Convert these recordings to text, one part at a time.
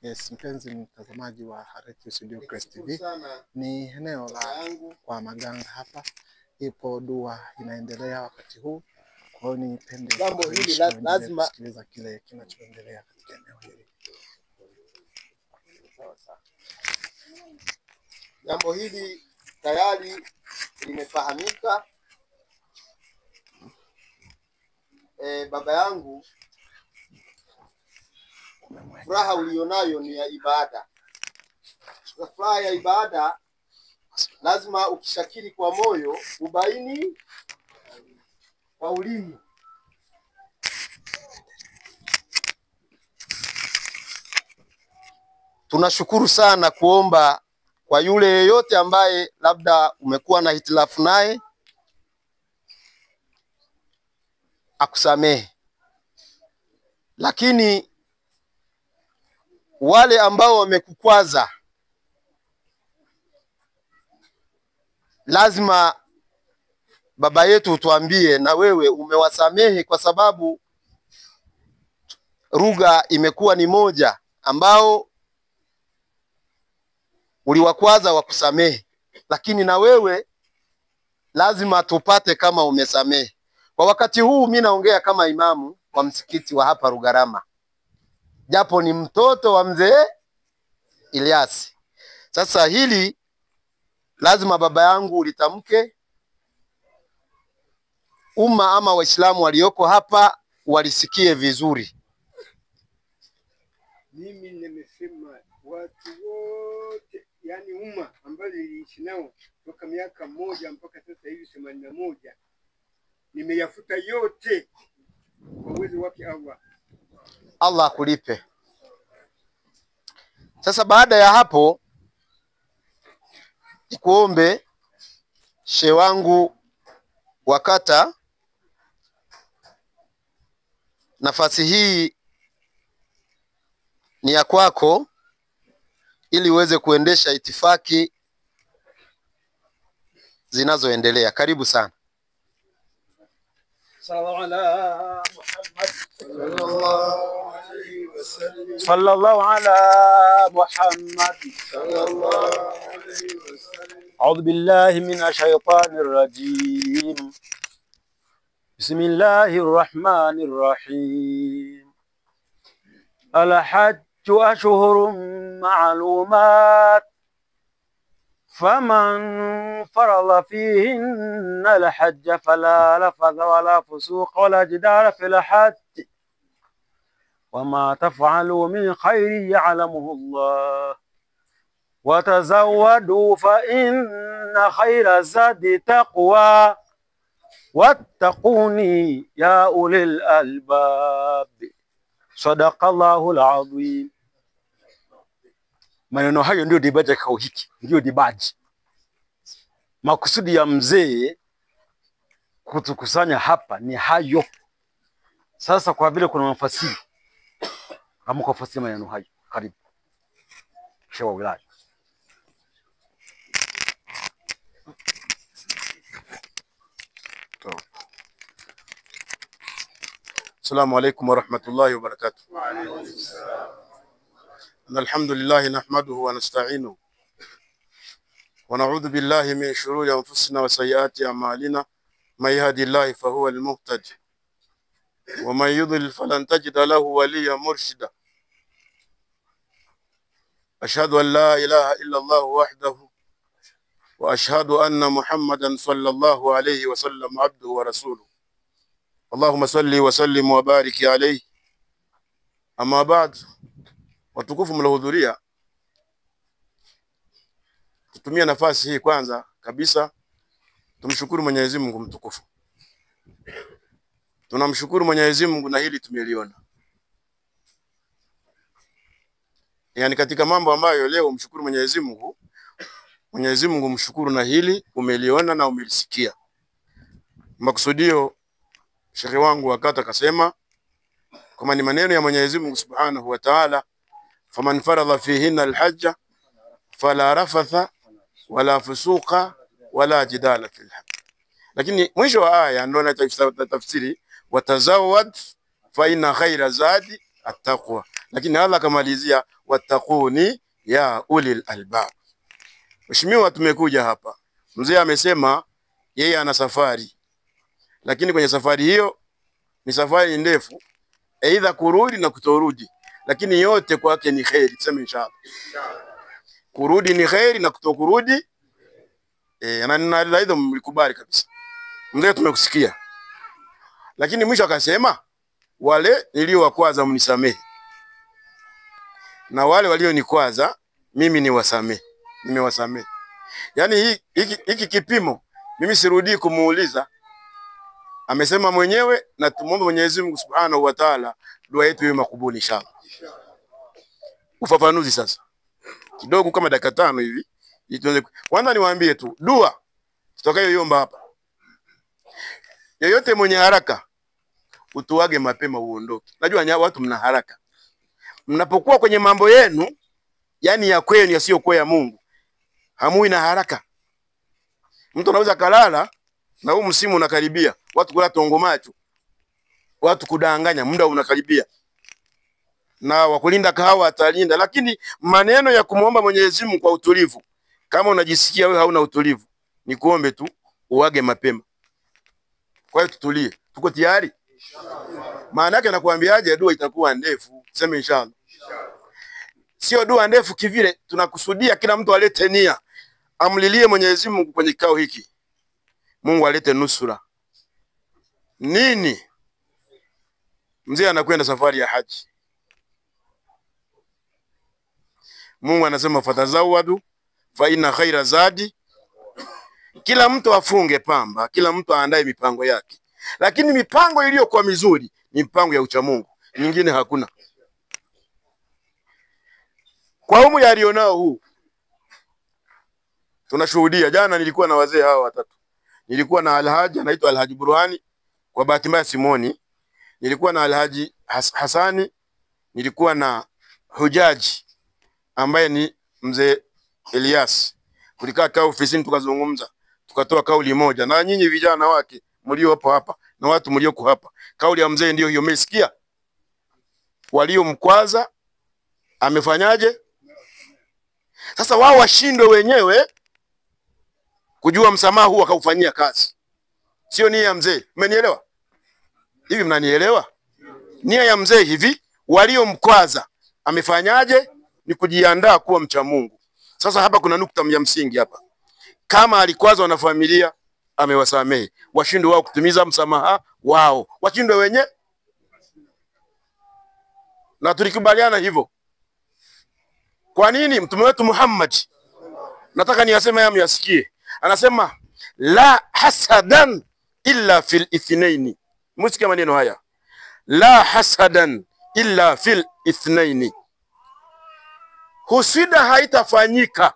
Yes, mpenzi mtazamaji wa Hareti Studio Crest TV. Ni eneo la kwa Maganga hapa. Ipo dua inaendelea wakati huu. Kwa hiyo nipende jambo hili lazima kusikiliza kile kinachoendelea katika eneo hili. Jambo hili tayari limefahamika. Baba yangu, furaha ulionayo ni ya ibada. Furaha ya ibada lazima ukishakiri kwa moyo, ubaini kwa ulimi. Tunashukuru sana kuomba kwa yule yeyote ambaye labda umekuwa na hitilafu naye akusamehe. Lakini wale ambao wamekukwaza lazima baba yetu utuambie na wewe umewasamehe, kwa sababu lugha imekuwa ni moja, ambao uliwakwaza wakusamehe, lakini na wewe lazima tupate kama umesamehe. Kwa wakati huu mimi naongea kama imamu wa msikiti wa hapa Rugarama, japo ni mtoto wa mzee Ilyasi. Sasa hili lazima baba yangu ulitamke, umma ama Waislamu walioko hapa walisikie vizuri. Mimi nimesema watu wote, yani umma ambao niliishi nao toka miaka 1 mpaka sasa hivi 81, nimeyafuta yote kwa uwezo wake Allah. Allah akulipe. Sasa baada ya hapo nikuombe shehe wangu wa kata, nafasi hii ni ya kwako ili uweze kuendesha itifaki zinazoendelea. Karibu sana. Sallallahu ala Muhammad Sallallahu alayhi wasallam. sallallahu ala Muhammad sallallahu alayhi wasallam. A'udhu billahi minash shaitanir rajim. Bismillahir rahmanir rahim. الحج أشهر معلومات فمن فرض فيهن الحج فلا لفظ ولا فسوق ولا جدال في الحج وما تفعلوا من خير يعلمه الله وتزودوا فإن خير الزاد تقوى واتقوني يا أولي الألباب. Sadaqallahu al-azim. Maneno hayo ndio dibaji kikao hiki, ndio dibaji. Makusudi ya mzee kutukusanya hapa ni hayo. Sasa kwa vile kuna mafasiri, kama kwa fasiri maneno hayo, karibu shehe wa wilaya. السلام عليكم ورحمة الله وبركاته. الحمد لله نحمده ونستعينه ونعوذ بالله من شرور أنفسنا وسيئات أعمالنا. من يهدي الله فهو المهتد ومن يضلل فلن تجد له وليا مرشدا. أشهد أن لا إله إلا الله وحده وأشهد أن محمدا صلى الله عليه وسلم عبده ورسوله. Allahumma salli wa sallim wa bariki alayhi. Amma ba'd, watukufu mlohudhuria, tutumia nafasi hii kwanza kabisa tumshukuru Mwenyezi Mungu mtukufu. Tunamshukuru Mwenyezi Mungu na hili tumeliona. Yani katika mambo ambayo leo mshukuru Mwenyezi Mungu mshukuru na hili umeliona na umelisikia. Makusudio Sheikh wangu wakata kasema kama ni maneno ya Mwenyezi Mungu Subhanahu wa Ta'ala, faman faradha fihinna alhajja fala rafatha wala fusuqa wala jidala fil hajj. Lakini mwisho wa aya ndio na tafsiri watazawad fa inna khayra zadi attaqwa. lakini Allah akamalizia wattaquni ya ulil albab. Mheshimiwa, tumekuja hapa, mzee amesema yeye ana safari, lakini kwenye safari hiyo ni safari ndefu, aidha kurudi na kutorudi, lakini yote kwake ni kheri. Tuseme inshallah. Kurudi ni kheri na kutokurudi na hizo mlikubali kabisa. Mzee tumekusikia. Lakini mwisho akasema wale niliowakwaza mnisamehe, na wale walionikwaza mimi niwasamehe. Nimewasamehe. Yaani hiki kipimo mimi sirudi kumuuliza. Amesema mwenyewe, na tumuombe Mwenyezi Mungu Subhanahu wa Ta'ala dua yetu iwe makubuli inshallah. Ufafanuzi sasa kidogo kama dakika 5 hivi. Kwanza niwaambie tu dua tutakayoiomba hapa, yeyote mwenye haraka utuage mapema uondoke. Najua watu mna haraka. Mnapokuwa kwenye mambo yenu, yani ya kwenu yasiyokuwa ya Mungu, hamui na haraka. Mtu anaweza kalala na huu msimu unakaribia, watu kula tongo macho, watu kudanganya, muda unakaribia. Na wakulinda kahawa atalinda, lakini maneno ya kumuomba Mwenyezi Mungu kwa utulivu, kama unajisikia wewe hauna utulivu, ni kuombe tu uage mapema. Kwa hiyo tutulie. Tuko tayari? Maana yake nakuambiaje, dua itakuwa ndefu. Sema inshallah. Sio dua ndefu kivile, tunakusudia kila mtu alete nia, amlilie Mwenyezi Mungu kwenye kikao hiki. Mungu alete nusura. Nini? Mzee anakwenda safari ya haji. Mungu anasema fatazawadu fa inna khaira zadi. Kila mtu afunge pamba, kila mtu aandae mipango yake. Lakini mipango iliyokuwa mizuri ni mipango ya ucha Mungu. Nyingine hakuna. Kwa humu yalionao huu tunashuhudia. Jana nilikuwa na wazee hawa watatu. Nilikuwa na Alhaji anaitwa Alhaji Burhani, kwa bahati mbaya Simoni. Nilikuwa na Alhaji Hasani, nilikuwa na Hujaji ambaye ni mzee Elias. Tulikaa kwa ofisini tukazungumza, tukatoa kauli moja. Na nyinyi vijana wake mlio hapo hapa na watu mlioko hapa, kauli ya mzee ndio hiyo. Mmesikia? Waliomkwaza amefanyaje? Sasa wao washindwe wenyewe kujua msamaha huu akaufanyia kazi. Sio nia ya mzee. Mmenielewa? Hivi mnanielewa? Nia ya mzee hivi, waliomkwaza amefanyaje? Ni kujiandaa kuwa mcha Mungu. Sasa hapa kuna nukta ya msingi hapa. Kama alikwazwa na familia, amewasamehe. Washindwe wao kutimiza msamaha wao. Washindwe wenyewe. Na tulikubaliana hivyo. Kwa nini? Mtume wetu Muhammad, nataka niyaseme haya myasikie. Anasema la hasadan illa fil ithnaini. Msikia maneno haya. La hasadan illa fil ithnaini. Husida haitafanyika.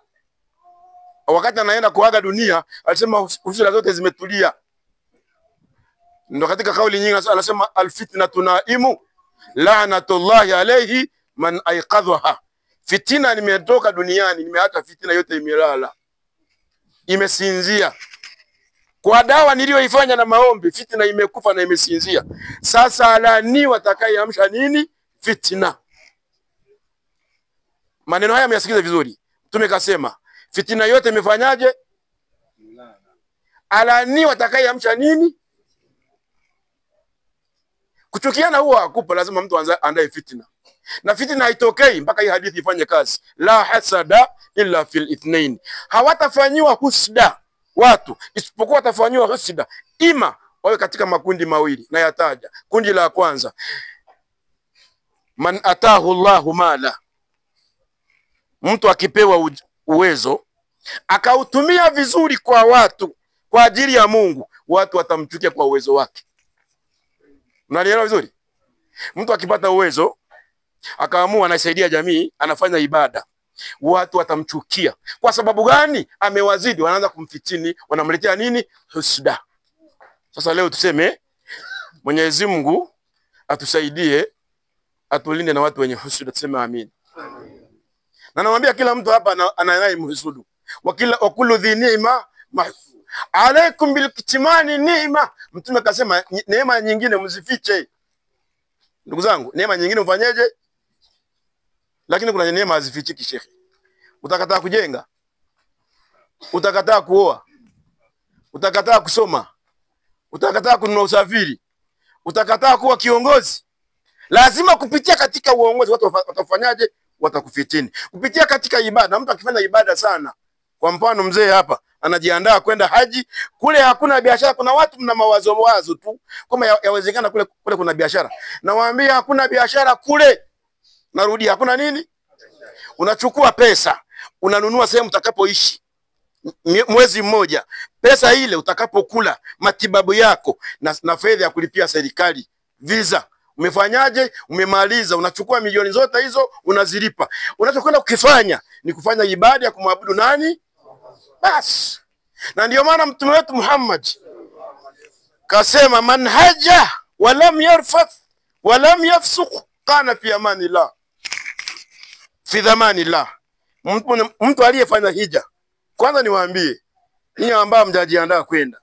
Wakati anaenda kuaga dunia, alisema husida zote zimetulia. Ndio katika kauli nyingi anasema alfitnatu naimu la'natullahi alayhi man aiqadhaha. Fitina nimetoka duniani, nimeacha fitina yote imelala. Imesinzia. Kwa dawa niliyoifanya na maombi, fitina imekufa na imesinzia. Sasa alani watakayeamsha nini? Fitina. Maneno haya myasikize vizuri. Mtume kasema, fitina yote imefanyaje? Alani watakayeamsha nini? Kuchukiana huwa hakupa, lazima mtu aandae fitina. Na fitina haitokei mpaka hii hadithi ifanye kazi. La hasada illa fil ithnain. Hawatafanyiwa husda watu isipokuwa watafanyiwa husda ima wawe katika makundi mawili, na yataja. Kundi la kwanza, man atahu Allahu mala. Mtu akipewa uwezo akautumia vizuri kwa watu kwa ajili ya Mungu, watu watamchukia kwa uwezo wake. Unanielewa vizuri? Mtu akipata uwezo akaamua anasaidia jamii, anafanya ibada, watu watamchukia. Kwa sababu gani? Amewazidi, wanaanza kumfitini, wanamletea nini? Husda. Sasa leo tuseme Mwenyezi Mungu atusaidie, atulinde na watu wenye husda. Tuseme amin. Na namwambia kila mtu hapa anaye mhusudu. Wa kullu dhi ni'ma mahsud. Alaikum bil kitmani ni'ma. Mtume akasema neema nyingine msifiche. Ndugu zangu, neema nyingine mfanyeje? lakini kuna neema hazifichiki shekhe. Utakataa kujenga, utakataa kuoa, utakataa kusoma, utakataa kununua usafiri, utakataa kuwa kiongozi. Lazima kupitia katika uongozi watu watafanyaje? Watakufitini. Kupitia katika ibada, mtu akifanya ibada sana, kwa mfano mzee hapa anajiandaa kwenda haji, kule hakuna biashara, kuna watu mna mawazo tu kama yawezekana kule kuna biashara. Nawaambia hakuna biashara kule. Narudi, hakuna nini? Unachukua pesa, unanunua sehemu utakapoishi mwezi mmoja. Pesa ile utakapokula matibabu yako na fedha ya kulipia serikali visa, umefanyaje? Umemaliza, unachukua milioni zote hizo unazilipa. Unachokwenda kukifanya ni kufanya ibada ya kumwabudu nani? Bas. Na ndio maana mtume wetu Muhammad kasema, man haja walam yarfath walam yafsuq kana fi amanillah, fi dhamanillah. Mtu aliyefanya hija, kwanza niwaambie ninyi ambao mjajiandaa kwenda,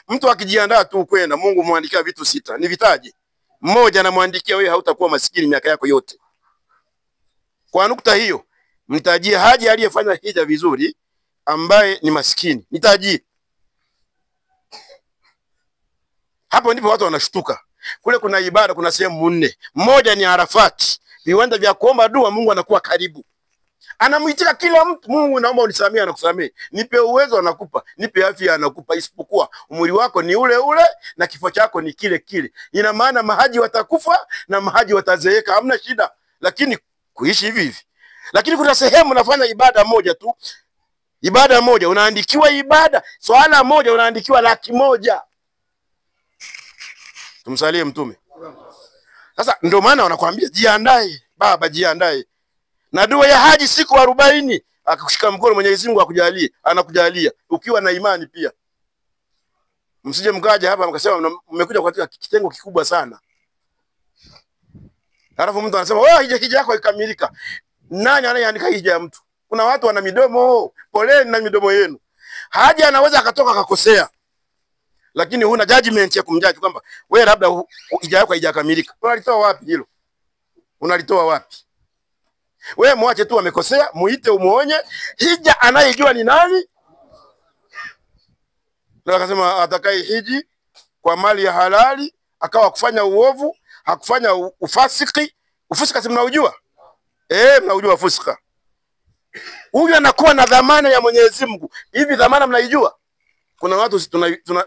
mtu akijiandaa tu kwenda, Mungu muandikia vitu 6. Ni vitaje? Mmoja anamwandikia wewe hautakuwa maskini miaka yako yote. Kwa nukta hiyo, mtajie haji aliyefanya hija vizuri ambaye ni maskini. Nitajie. Hapo ndipo watu wanashtuka. Kule kuna ibada, kuna sehemu 4. Mmoja ni Arafati, viwanda vya kuomba dua, Mungu anakuwa karibu. Anamuitika kila mtu, Mungu naomba unisamee, anakusamee. Nipe uwezo, anakupa. Nipe afya, anakupa. Isipokuwa umri wako ni ule ule na kifo chako ni kile kile. Ina maana mahaji watakufa na mahaji watazeeka, hamna shida. Lakini kuishi hivi hivi. Lakini kuna sehemu unafanya ibada moja tu. Ibada moja unaandikiwa ibada, swala moja unaandikiwa 100,000. Tumsalie mtume. Sasa ndio maana wanakuambia jiandae, baba jiandae. Na dua ya haji siku 40, akakushika mkono Mwenyezi Mungu akujalie, anakujalia ukiwa na imani pia. Msije mkaja hapa mkasema mmekuja katika kitengo kikubwa sana. Halafu mtu anasema, "Oh, hija yako ikamilika." Nani anayeandika hija ya mtu? Kuna watu wana midomo, poleni na midomo yenu. Haja anaweza akatoka akakosea. Lakini huna judgment ya kumjaji kwamba wewe labda hija yako haijakamilika. Unalitoa wapi hilo? Unalitoa wapi? Wewe muache tu amekosea, muite umuonye. Hija anayejua ni nani? Na akasema atakai hiji kwa mali ya halali, akawa kufanya uovu, hakufanya ufasiki. Ufusika si mnaujua? Mnaujua ufusika. Huyu anakuwa na dhamana ya Mwenyezi Mungu. Hivi dhamana mnaijua? Kuna watu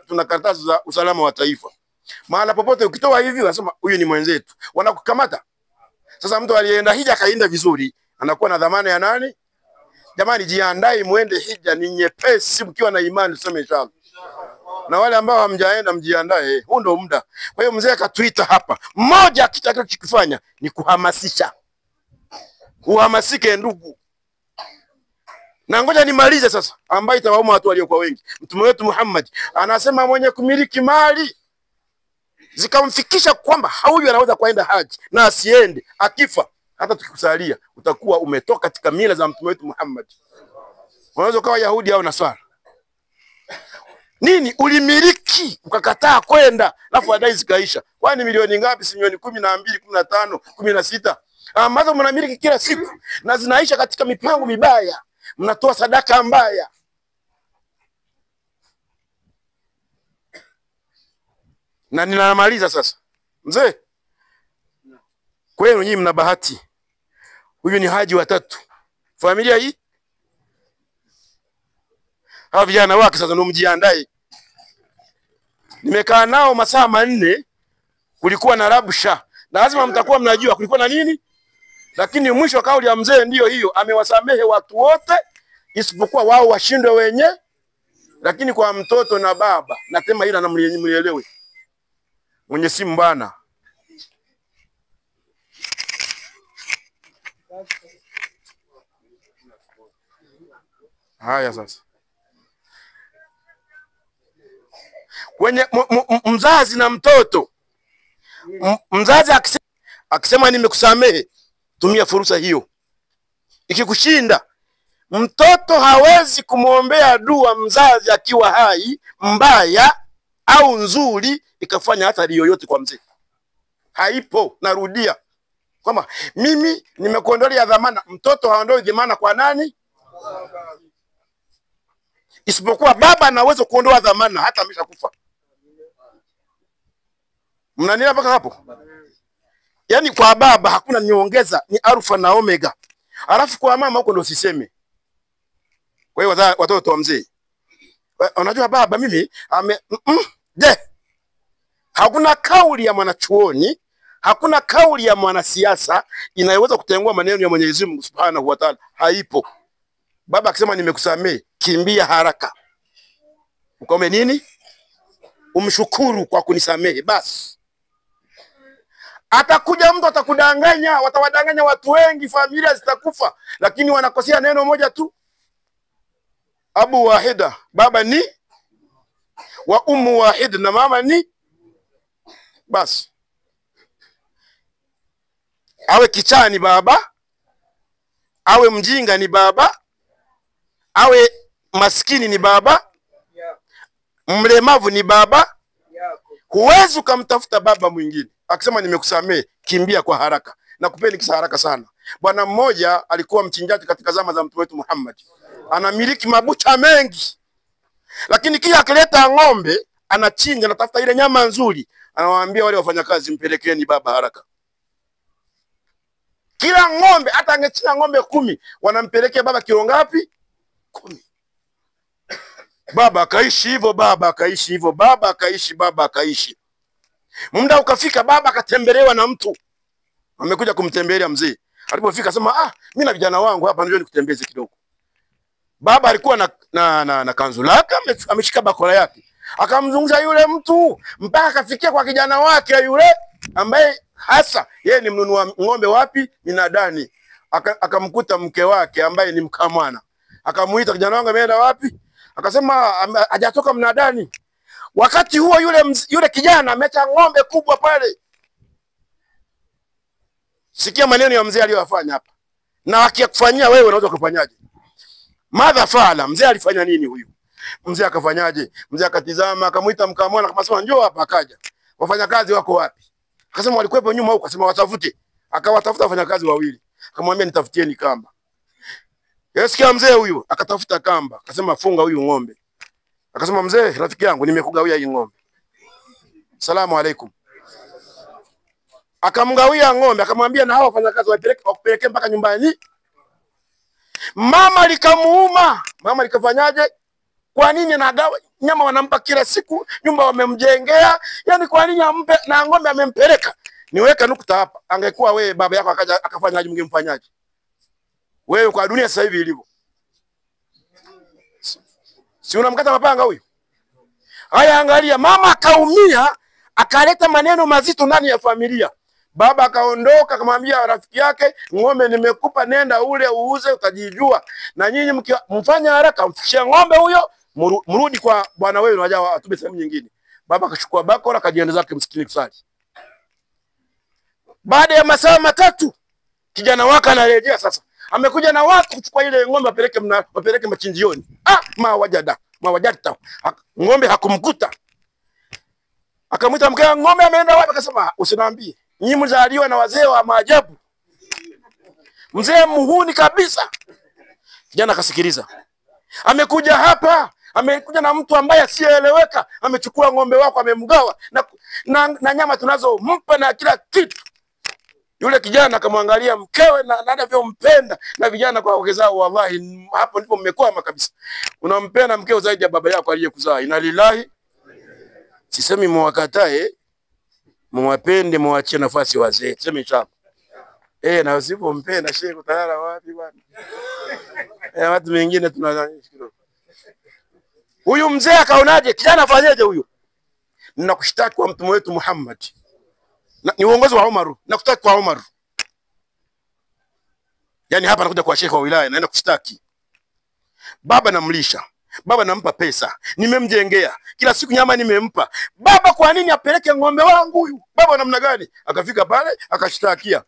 tuna karatasi za usalama wa taifa. Mahala popote ukitoa hivi wanasema huyu ni mwenzetu. Wanakukamata. Sasa mtu aliyeenda hija kaenda vizuri, anakuwa na dhamana ya nani? Jamani, jiandae muende hija, ni nyepesi mkiwa na imani, tuseme inshallah. Na wale ambao hamjaenda mjiandae, huu ndio muda. Kwa hiyo mzee akatwita hapa, mmoja kitakachokifanya ni kuhamasisha. Uhamasike ndugu. Na ngoja nimalize sasa, ambaye itawauma watu walio kwa wengi. Mtume wetu Muhammad anasema mwenye kumiliki mali zikamfikisha kwamba huyu anaweza kwenda haji na asiende, akifa hata tukikusalia utakuwa umetoka katika mila za mtume wetu Muhammad. Unaweza kuwa Yahudi au Nasara. Nini ulimiliki ukakataa kwenda, alafu adai zikaisha. Kwani milioni ngapi? Si milioni 12, 15, 16 ambazo mnamiliki kila siku na zinaisha katika mipango mibaya. Mnatoa sadaka mbaya. Na ninamaliza sasa. Mzee, kwenu nyinyi mna bahati. Huyu ni haji wa 3. Familia hii. Hawa vijana wake sasa ndio mjiandae. Nimekaa nao masaa 4, kulikuwa na rabsha. Na lazima mtakuwa mnajua kulikuwa na nini? Lakini mwisho kauli ya mzee ndio hiyo, amewasamehe watu wote isipokuwa wao washindwe wenye. Lakini kwa mtoto na baba, natema ila na mlielewe. Mwenye simu bana. Haya sasa. Kwenye mzazi na mtoto. Mzazi akisema nimekusamehe, tumia fursa hiyo. Ikikushinda, mtoto hawezi kumwombea dua mzazi akiwa hai, mbaya au nzuri, ikafanya athari yoyote kwa mzee. Haipo, narudia. Kwamba mimi nimekuondolea dhamana. Mtoto haondoi dhamana kwa nani? Isipokuwa baba anaweza kuondoa dhamana hata ameshakufa. Mnanielewa mpaka hapo? Yaani kwa baba hakuna niongeza, ni alfa na omega. Alafu kwa mama huko ndio siseme. Kwa hiyo watoto wa mzee, unajua baba mimi hakuna kauli ya mwanachuoni, hakuna kauli ya mwanasiasa inayoweza kutengua maneno ya Mwenyezi Mungu Subhanahu wa Ta'ala. Haipo. Baba akisema nimekusamehe, kimbia haraka. Ukome nini? Umshukuru kwa kunisamehe basi. Atakuja mtu atakudanganya, watawadanganya watu wengi, familia zitakufa, lakini wanakosea neno moja tu. Abu wahida, baba ni wa ummu wahid, na mama ni basi. Awe kichaa ni baba, awe mjinga ni baba, awe maskini ni baba, mlemavu ni baba. Huwezi ukamtafuta baba mwingine. Akisema nimekusamehe, kimbia kwa haraka. Na kupeni kisa haraka sana. Bwana mmoja alikuwa mchinjaji katika zama za Mtume wetu Muhammad. Anamiliki mabucha mengi. Lakini kila akileta ng'ombe, anachinja, anatafuta ile nyama nzuri. Anawaambia wale wafanyakazi, mpelekeni baba haraka. Kila ng'ombe, hata angechinja ng'ombe 10, wanampelekea baba kilo ngapi? 10. Baba akaishi hivyo, baba akaishi hivyo, baba akaishi, baba akaishi. Muda ukafika, baba akatembelewa na mtu. Amekuja kumtembelea mzee. Alipofika sema, mimi na vijana wangu hapa ndio nikutembeze kidogo. Baba alikuwa na kanzu lake, ameshika bakora yake. Akamzungusha yule mtu mpaka akafikia kwa kijana wake yule ambaye hasa yeye ni mnunua ng'ombe wapi? Minadani. Akamkuta mke wake ambaye ni mkamwana. Akamuita, kijana wangu ameenda wapi? Akasema hajatoka Mnadani. Wakati huo yule kijana amecha ng'ombe kubwa pale. Sikia maneno ya mzee aliyofanya hapa. Na akikufanyia wewe unaweza kufanyaje? Madha faala, mzee alifanya nini huyu? Mzee akafanyaje? Mzee akatizama, akamuita mkamwana, akasema njoo hapa. Akaja. Wafanyakazi wako wapi? Akasema walikuwepo nyuma huko. Akasema watafute. Akawatafuta wafanyakazi wawili. Akamwambia nitafutieni kamba. Yesikia mzee huyu, akatafuta kamba. Akasema funga huyu ng'ombe. Akasema mzee, rafiki yangu, nimekugawia hii ng'ombe. Salamu alaikum. Akamgawia ng'ombe, akamwambia na hao wafanyakazi wapeleke mpaka nyumbani. Mama likamuuma. Mama likafanyaje? Kwa nini anagawa nyama wanampa kila siku, nyumba wamemjengea? Yaani kwa nini ampe na ng'ombe amempeleka? Niweka nukta hapa. Angekuwa wewe baba yako akaja akafanyaje, mngemfanyaje? Wewe kwa dunia sasa hivi ilivyo. Si unamkata mapanga huyu? Haya, angalia, mama akaumia, akaleta maneno mazito ndani ya familia. Baba akaondoka, akamwambia rafiki yake, ng'ombe nimekupa, nenda ule uuze utajijua. Na nyinyi mfanye haraka, mfikishie ng'ombe huyo, mrudi kwa bwana wenu waje atupe sehemu nyingine. Baba akachukua bakora akajienda zake msikitini kusali. Baada ya masaa 3, kijana wake anarejea sasa. Amekuja na watu kuchukua ile ng'ombe wapeleke machinjioni. Mawajada. Ng'ombe hakumkuta. Akamwita mke, ng'ombe ameenda wapi? Akasema usiniambie. Nyinyi mzaliwa na wazee wa maajabu. Mzee muhuni kabisa. Kijana akasikiliza. Amekuja hapa, amekuja na mtu ambaye asieleweka, amechukua ng'ombe wako amemgawa na nyama tunazompa na kila kitu. Yule kijana akamwangalia mkewe na anavyompenda, na vijana kwa wake zao, wallahi hapo ndipo mmekwama kabisa. Unampenda mkeo zaidi ya baba yako aliyekuzaa. Inna lillahi. Sisemi muwakatae, muwapende, muachie nafasi wazee. Sema inshallah. Na usipompenda shehe utalala wapi bwana? Watu wengine tunadhani kidogo. Huyu mzee akaonaje? Kijana afanyaje huyu? Ninakushtaki kwa mtume wetu Muhammad. Ni uongozi wa Umar. Nakutaki kwa Umar. Yaani hapa nakuja kwa shekhi wa wilaya, naenda kushtaki. Baba namlisha. Baba nampa pesa. Nimemjengea. Kila siku nyama nimempa. Baba kwa nini apeleke ng'ombe wangu huyu? Baba namna gani? Akafika pale, akashtakia.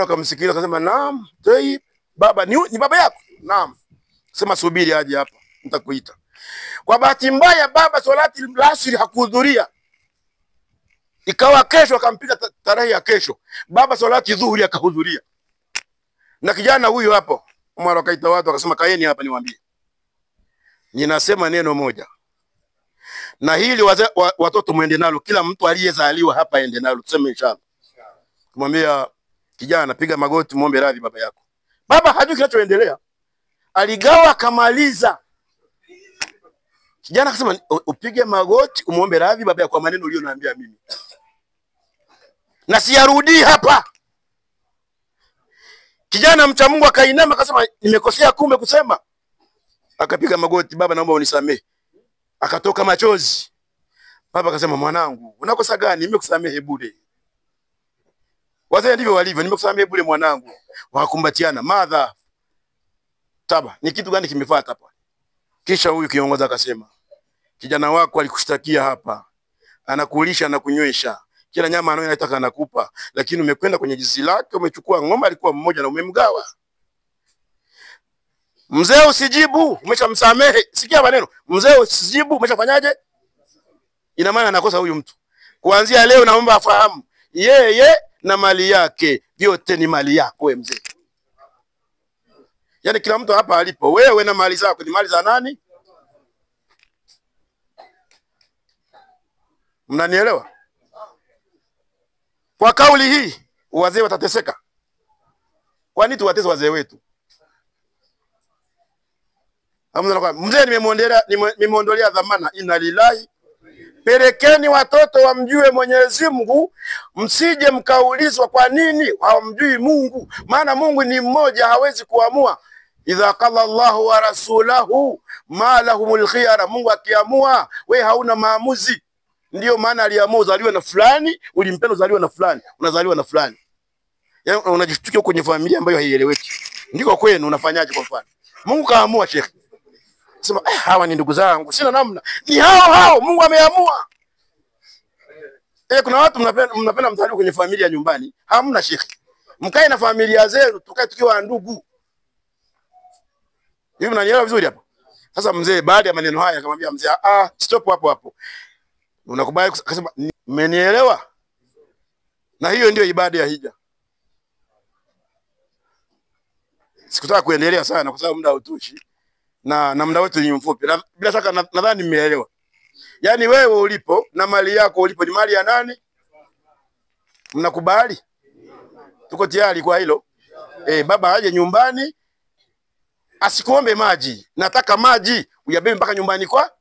Akamsikiliza akasema, "Naam, tei, baba ni baba yako?" "Naam." Sema subiri aje hapa, nitakuita. Kwa bahati mbaya baba salati al-asr hakuhudhuria. Ikawa kesho akampiga tarehe ya kesho. Baba salati dhuhuri akahudhuria. Na kijana huyu hapo, Umar akaita watu akasema kaeni hapa niwaambie. Ninasema neno moja. Na hili watoto muende nalo, kila mtu aliyezaliwa hapa aende nalo, tuseme inshallah. Kumwambia kijana piga magoti muombe radhi baba yako. Baba hajui kinachoendelea. Aligawa kamaliza. Kijana akasema upige magoti umuombe radhi baba yako kwa maneno uliyoniambia mimi. Na siyarudi hapa. Kijana mcha Mungu akainama akasema nimekosea kumbe kusema. Akapiga magoti, baba naomba unisamehe. Akatoka machozi. Baba akasema mwanangu, unakosa gani? Nimekusamehe bure. Wazee ndivyo walivyo, nimekusamehe bure mwanangu. Wakakumbatiana, madha taba, ni kitu gani kimefuata hapa? Kisha huyu kiongozi akasema, kijana wako alikushtakia hapa. Anakulisha na kunywesha. Kila nyama anayotaka anakupa, lakini umekwenda kwenye jizi lake, umechukua ng'ombe alikuwa mmoja na umemgawa. Mzee usijibu, umeshamsamehe. Sikia maneno. Mzee usijibu, umeshafanyaje? Ina maana anakosa huyu mtu. Kuanzia leo naomba afahamu, yeye na mali yake vyote ni mali yako wewe mzee. Yaani kila mtu hapa alipo, wewe na mali zako ni mali za nani? Mnanielewa? Kwa kauli hii wazee watateseka. Kwa nini tuwatese wazee wetu? Mzee nimemuondolea dhamana, inna lillahi. Pelekeni watoto wamjue Mwenyezi Mungu, msije mkaulizwa kwa nini hawamjui Mungu. Maana Mungu ni mmoja, hawezi kuamua. Idha qala Allahu wa rasulahu ma lahumul khiyara. Mungu akiamua, we hauna maamuzi. Ndio maana aliamua uzaliwe na fulani, ulimpenda uzaliwe na fulani, unazaliwa na fulani. Yaani unajishtukia kwenye familia ambayo haieleweki. Ndiko kwenu unafanyaje kwa mfano? Mungu kaamua shekhi. Sema hawa ni ndugu zangu, sina namna. Ni hao Mungu ameamua. Kuna watu mnapenda mzaliwe kwenye familia nyumbani, hamna shekhi. Mkae na familia zenu, tukae tukiwa ndugu. Hivi mnanielewa vizuri hapo? Sasa mzee baada ya maneno haya akamwambia mzee, stop hapo hapo. Unakubali? Akasema mmenielewa? Na hiyo ndio ibada ya hija. Sikutaka kuendelea sana kwa sababu muda hautoshi. Na muda wetu ni mfupi. Bila shaka nadhani mmeelewa. Yaani wewe ulipo na mali yako ulipo ni mali ya nani? Mnakubali? Tuko tayari kwa hilo? Baba aje nyumbani asikuombe maji. Nataka maji uyabebe mpaka nyumbani kwa.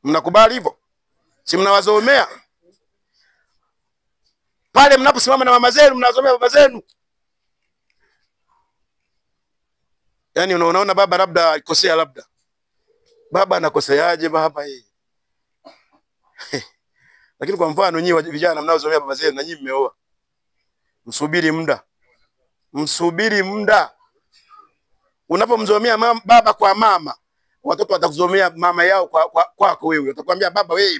Mnakubali hivyo? Si mnawazomea? Pale mnaposimama na mama zenu mnazomea baba zenu. Yaani unaona baba labda alikosea labda. Baba anakoseaje baba hii? Lakini kwa mfano nyinyi vijana mnaozomea baba zenu na nyinyi mmeoa. Msubiri muda. Msubiri muda. Unapomzomea baba kwa mama, watoto watakuzomea mama yao kwako wewe. Watakwambia baba wewe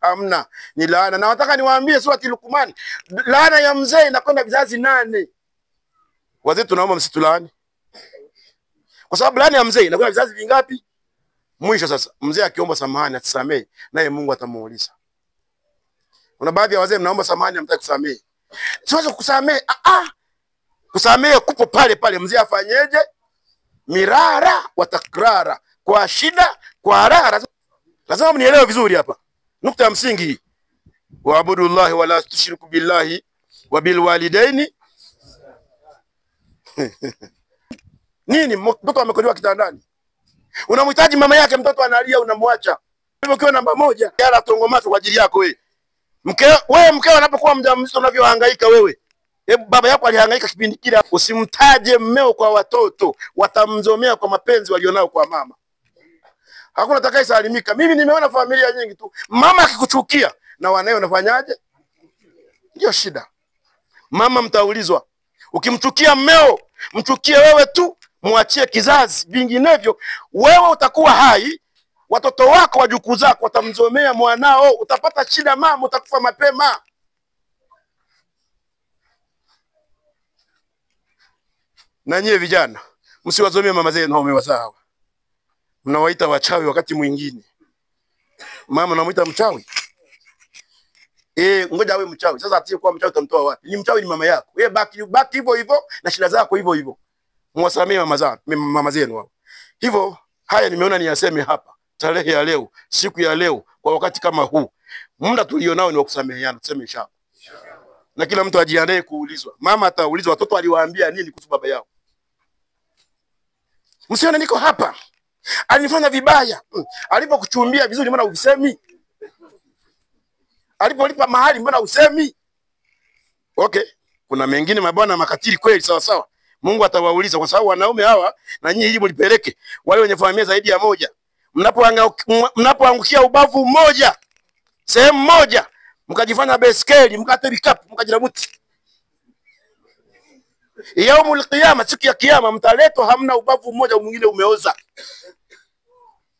hamna, ni laana. Na nataka niwaambie surati Luqman, laana ya mzee inakwenda vizazi 8. Wazee tunaomba msitulaani. Kwa sababu laana ya mzee inakwenda vizazi vingapi? Mwisho sasa mzee akiomba samahani atisamehe, naye Mungu atamuuliza. Kuna baadhi ya wazee mnaomba samahani hamtaki kusamehe. Siwezi kusamehe. Kusamehe kupo pale pale, mzee afanyeje? Mirara wa takrara, kwa shida, kwa raha. Lazima mnielewe vizuri hapa. Nukta ya msingi hii. Waabudullahi wala tushriku billahi wa bil walidaini. Nini mtoto amekolewa kitandani? Unamhitaji mama yake, mtoto analia unamwacha. Hivyo ukiwa namba 1, yala tongomato kwa ajili yako wewe. Mkeo anapokuwa mjamzito unavyohangaika wewe. Baba yako alihangaika kipindi kile. Usimtaje mmeo kwa watoto, watamzomea kwa mapenzi walionao kwa mama. Hakuna atakayesalimika. Mimi nimeona familia nyingi tu, mama akikuchukia na wanae unafanyaje? Ndio shida. Mama mtaulizwa. Ukimchukia mmeo, mchukie wewe tu, muachie kizazi. Vinginevyo wewe utakuwa hai, watoto wako wajukuu zako watamzomea mwanao, utapata shida mama, utakufa mapema. Na nyie vijana, msiwazomee mama zenu wamewazaa. Mnawaita wachawi wakati mwingine. Mama unamuita mchawi? Ngoja awe mchawi. Sasa atie kuwa mchawi utamtoa wapi? Ni mchawi ni mama yako. Wewe baki hivyo hivyo na shida zako hivyo hivyo. Mwasamee mama zenu wao. Hivyo haya nimeona niyaseme hapa. Tarehe ya leo, siku ya leo, kwa wakati kama huu. Muda tulionao ni wa kusameheana, tuseme inshallah. Na kila mtu ajiandae kuulizwa. Mama ataulizwa watoto aliwaambia nini kuhusu baba yao. Msione niko hapa. Alinifanya vibaya. Alipokuchumbia vizuri mbona usemi? Alipolipa mahali mbona usemi? Okay. Kuna mengine mabwana makatili kweli sawa sawa. Mungu atawauliza kwa sababu wanaume hawa na nyinyi hili mlipeleke wale wenye familia zaidi ya moja. Mnapoangukia ubavu mmoja, sehemu moja, mkajifanya beskeli, mkate vikapu, mkajiramuti. Yaumul qiyama, siku ya kiyama mtaletwa hamna ubavu mmoja mwingine umeoza.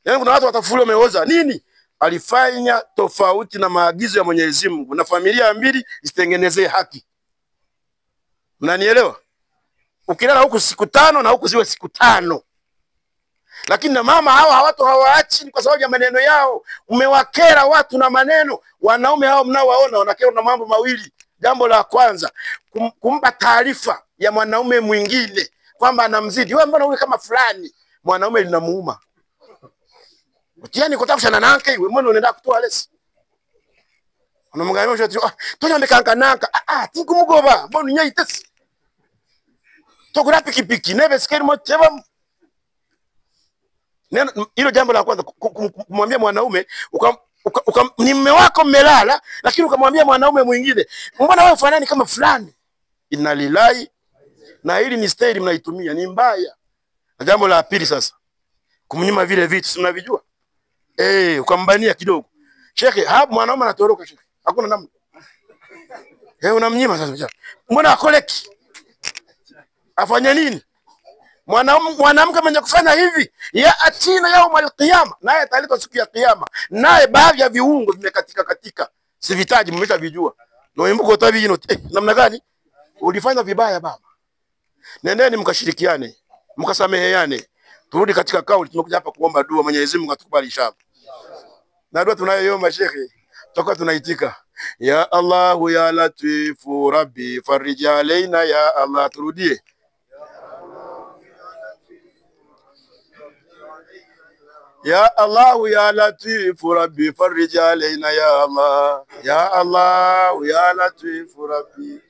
Yaani kuna watu watafufuliwa umeoza. Nini? Alifanya tofauti na maagizo ya Mwenyezi Mungu na familia mbili zitengenezee haki. Mnanielewa? Ukilala huku siku 5 na huku ziwe siku 5. Lakini na mama hawa watu hawaachi kwa sababu ya maneno yao. Umewakera watu na maneno. Wanaume hao mnaowaona wanakera na mambo mawili. Jambo la kwanza, kumpa taarifa ya mwanaume mwingine kwamba anamzidi. Wewe mbona uwe kama fulani? Mwanaume linamuuma. Utiani kutafushana nanke wewe mbona unaenda kutoa lesi? Unamwangalia mshoto, tonya mbekanga nanka. Tiku mugoba, mbona unyaitesi? Tokura pikipiki, nebe skeri moteba. Hilo jambo la kwanza kumwambia mwanaume ni mume wako mmelala lakini ukamwambia mwanaume mwingine mbona wewe ufanani kama fulani. Inna lillahi, na hili ni staili mnaitumia ni mbaya. Na jambo la pili sasa kumnyima vile vitu si mnavijua. Ukambania kidogo. Shekhe, hapo mwanaume anatoroka shekhe. Hakuna namna. Unamnyima sasa. Mbona akoleki? Afanya nini? Mwanamke mwenye kufanya hivi ya atina yaumul qiyama, naye ataletwa siku ya kiyama, naye baadhi ya viungo vimekatika. Sivitaji mmeshavijua. Noimbuko tabino namna gani? Ulifanya vibaya baba. Nendeni mkashirikiane, mkasameheane. Turudi katika kauli, tumekuja hapa kuomba dua Mwenyezi Mungu atukubali inshallah. Na dua tunayoomba shekhe, tutakuwa tunaitika. Ya Allah ya Latifu Rabbi farij alaina ya Allah. Turudie. Ya Allah ya Latif Rabbi farij alaina ya Allah. Ya Allah ya Latif Rabbi.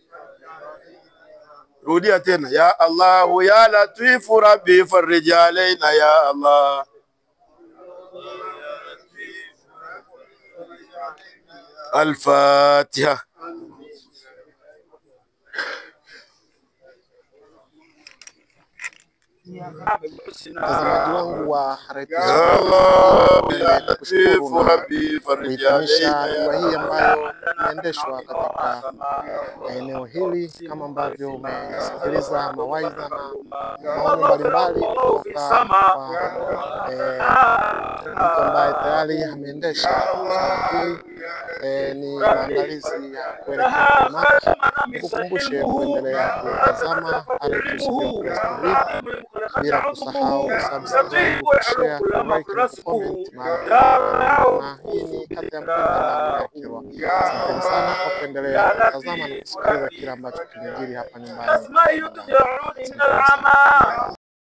Rudia tena. Ya Allah ya Latif Rabbi farij alaina ya Allah. Al-Fatiha. Mtazamaji wangu wa Harati kushukuru na kuhitimisha dua hii ambayo imeendeshwa katika eneo hili, kama ambavyo umesikiliza mawaidha na maoni mbalimbali kutoka kwa mtu ambaye tayari ameendesha hili. Ni maandalizi ya kuelekea Maka. Nikukumbushe kuendelea kutazama Harati TV bila kusahau subscribe, share, like na comment. Na hii ni Kata ya Mpenda na Kilwa. Asante sana kwa kuendelea kutazama na kusikiliza kila ambacho kinajiri hapa nyumbani.